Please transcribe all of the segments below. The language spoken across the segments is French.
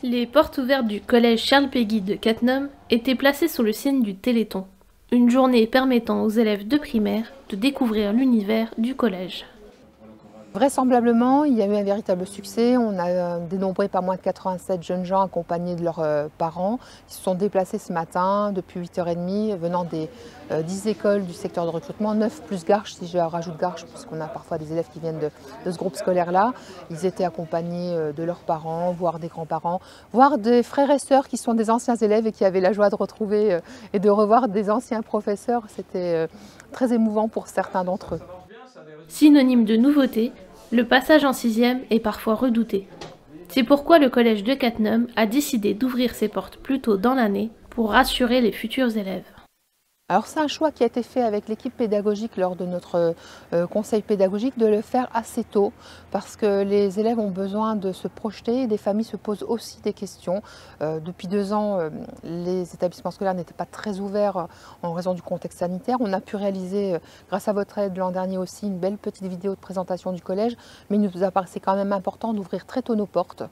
Les portes ouvertes du collège Charles Péguy de Cattenom étaient placées sous le signe du Téléthon, une journée permettant aux élèves de primaire de découvrir l'univers du collège. Vraisemblablement, il y a eu un véritable succès. On a dénombré pas moins de 87 jeunes gens accompagnés de leurs parents qui se sont déplacés ce matin depuis 8h30 venant des 10 écoles du secteur de recrutement, 9 plus Garches, si je rajoute Garches, puisqu'on a parfois des élèves qui viennent de ce groupe scolaire-là. Ils étaient accompagnés de leurs parents, voire des grands-parents, voire des frères et sœurs qui sont des anciens élèves et qui avaient la joie de retrouver et de revoir des anciens professeurs. C'était très émouvant pour certains d'entre eux. Synonyme de nouveauté, le passage en 6e est parfois redouté. C'est pourquoi le collège de Cattenom a décidé d'ouvrir ses portes plus tôt dans l'année pour rassurer les futurs élèves. Alors c'est un choix qui a été fait avec l'équipe pédagogique lors de notre conseil pédagogique de le faire assez tôt parce que les élèves ont besoin de se projeter et des familles se posent aussi des questions. Depuis 2 ans, les établissements scolaires n'étaient pas très ouverts en raison du contexte sanitaire. On a pu réaliser, grâce à votre aide l'an dernier aussi, une belle petite vidéo de présentation du collège, mais il nous apparaissait quand même important d'ouvrir très tôt nos portes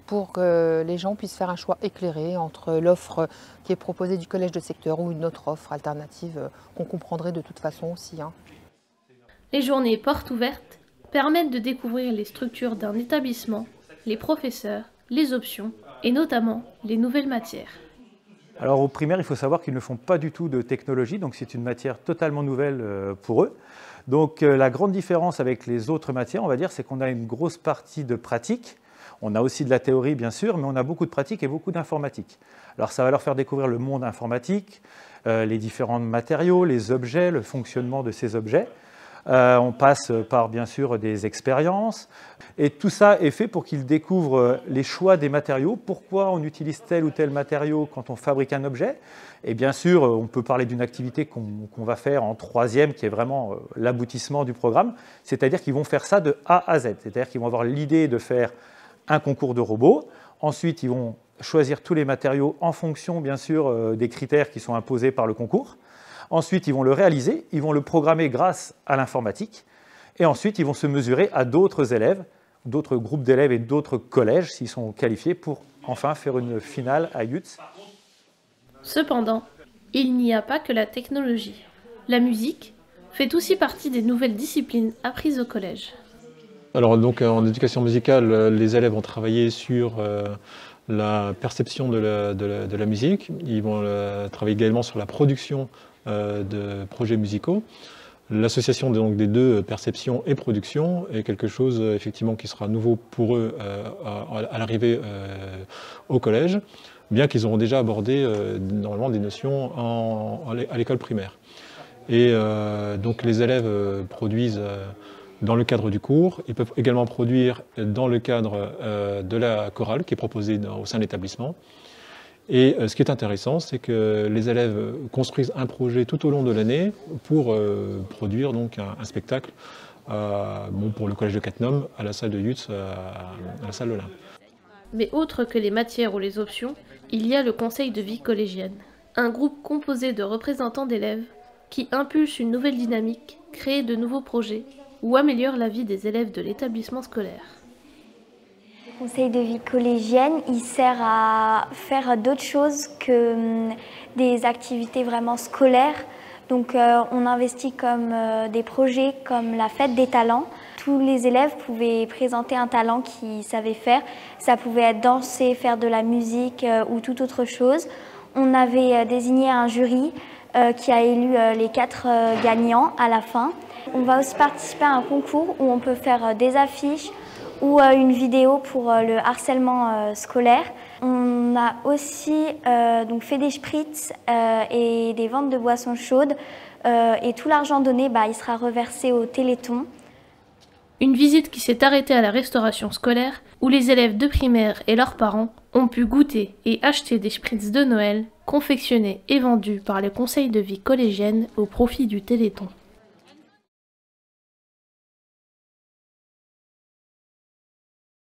pour que les gens puissent faire un choix éclairé entre l'offre qui est proposée du collège de secteur ou une autre offre alternative qu'on comprendrait de toute façon aussi. Les journées portes ouvertes permettent de découvrir les structures d'un établissement, les professeurs, les options et notamment les nouvelles matières. Alors au primaire, il faut savoir qu'ils ne font pas du tout de technologie, donc c'est une matière totalement nouvelle pour eux. Donc la grande différence avec les autres matières, on va dire, c'est qu'on a une grosse partie de pratique. On a aussi de la théorie, bien sûr, mais on a beaucoup de pratique et beaucoup d'informatique. Alors ça va leur faire découvrir le monde informatique, les différents matériaux, les objets, le fonctionnement de ces objets. On passe par, bien sûr, des expériences. Et tout ça est fait pour qu'ils découvrent les choix des matériaux, pourquoi on utilise tel ou tel matériau quand on fabrique un objet. Et bien sûr, on peut parler d'une activité qu'on va faire en 3e, qui est vraiment l'aboutissement du programme. C'est-à-dire qu'ils vont faire ça de A à Z. C'est-à-dire qu'ils vont avoir l'idée de faire un concours de robots. Ensuite, ils vont choisir tous les matériaux en fonction, bien sûr, des critères qui sont imposés par le concours. Ensuite, ils vont le réaliser, ils vont le programmer grâce à l'informatique. Et ensuite, ils vont se mesurer à d'autres élèves, d'autres groupes d'élèves et d'autres collèges, s'ils sont qualifiés, pour enfin faire une finale à Yutz. Cependant, il n'y a pas que la technologie. La musique fait aussi partie des nouvelles disciplines apprises au collège. Alors donc en éducation musicale, les élèves ont travaillé sur la perception de la musique. Ils vont travailler également sur la production de projets musicaux. L'association donc des deux, perception et production, est quelque chose effectivement qui sera nouveau pour eux à l'arrivée au collège, bien qu'ils auront déjà abordé normalement des notions à l'école primaire. Et donc les élèves produisent dans le cadre du cours. Ils peuvent également produire dans le cadre de la chorale qui est proposée au sein de l'établissement. Et ce qui est intéressant, c'est que les élèves construisent un projet tout au long de l'année pour produire donc un spectacle pour le collège de Cattenom, à la salle de Yutz, à la salle de l'Olympe. Mais autre que les matières ou les options, il y a le conseil de vie collégienne, un groupe composé de représentants d'élèves qui impulse une nouvelle dynamique, crée de nouveaux projets ou améliore la vie des élèves de l'établissement scolaire. Le conseil de vie collégienne, il sert à faire d'autres choses que des activités vraiment scolaires. Donc on investit comme des projets comme la fête des talents. Tous les élèves pouvaient présenter un talent qu'ils savaient faire. Ça pouvait être danser, faire de la musique ou toute autre chose. On avait désigné un jury qui a élu les 4 gagnants à la fin. On va aussi participer à un concours où on peut faire des affiches ou une vidéo pour le harcèlement scolaire. On a aussi donc fait des spritz et des ventes de boissons chaudes et tout l'argent donné il sera reversé au Téléthon. Une visite qui s'est arrêtée à la restauration scolaire où les élèves de primaire et leurs parents ont pu goûter et acheter des spritz de Noël confectionnés et vendus par le conseil de vie collégienne au profit du Téléthon.